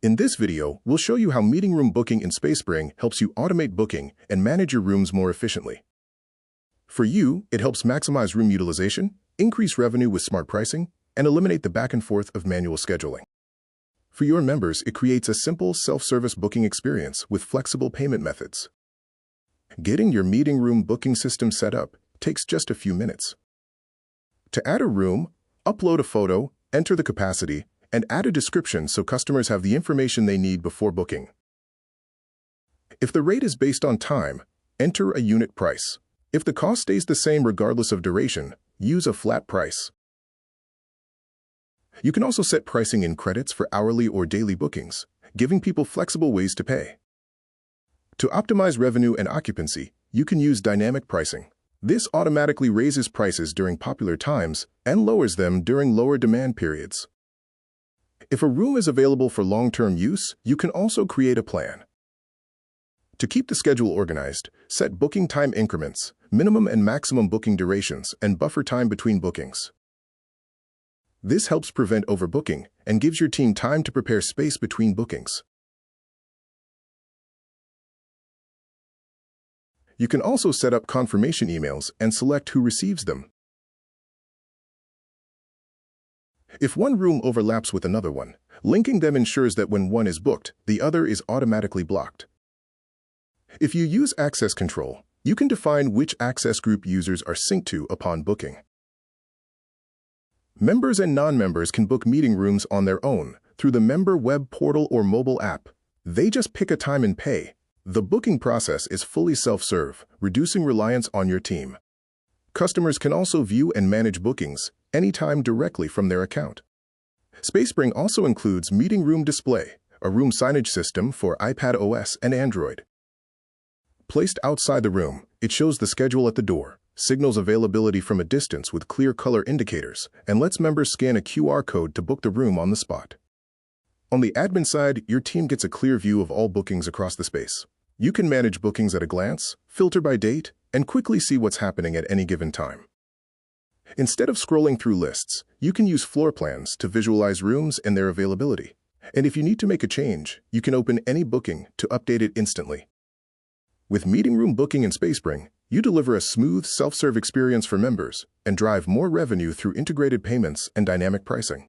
In this video, we'll show you how meeting room booking in Spacebring helps you automate booking and manage your rooms more efficiently. For you, it helps maximize room utilization, increase revenue with smart pricing, and eliminate the back and forth of manual scheduling. For your members, it creates a simple self-service booking experience with flexible payment methods. Getting your meeting room booking system set up takes just a few minutes. To add a room, upload a photo, enter the capacity, and add a description so customers have the information they need before booking. If the rate is based on time, enter a unit price. If the cost stays the same regardless of duration, use a flat price. You can also set pricing in credits for hourly or daily bookings, giving people flexible ways to pay. To optimize revenue and occupancy, you can use dynamic pricing. This automatically raises prices during popular times and lowers them during lower demand periods. If a room is available for long-term use, you can also create a plan. To keep the schedule organized, set booking time increments, minimum and maximum booking durations, and buffer time between bookings. This helps prevent overbooking and gives your team time to prepare space between bookings. You can also set up confirmation emails and select who receives them. If one room overlaps with another one, linking them ensures that when one is booked, the other is automatically blocked. If you use access control, you can define which access group users are synced to upon booking. Members and non-members can book meeting rooms on their own through the member web portal or mobile app. They just pick a time and pay. The booking process is fully self-serve, reducing reliance on your team. Customers can also view and manage bookings anytime directly from their account. Spacebring also includes Meeting Room Display, a room signage system for iPad OS and Android. Placed outside the room, it shows the schedule at the door, signals availability from a distance with clear color indicators, and lets members scan a QR code to book the room on the spot. On the admin side, your team gets a clear view of all bookings across the space. You can manage bookings at a glance, filter by date, and quickly see what's happening at any given time. Instead of scrolling through lists, you can use floor plans to visualize rooms and their availability. And if you need to make a change, you can open any booking to update it instantly. With meeting room booking in Spacebring, you deliver a smooth, self-serve experience for members and drive more revenue through integrated payments and dynamic pricing.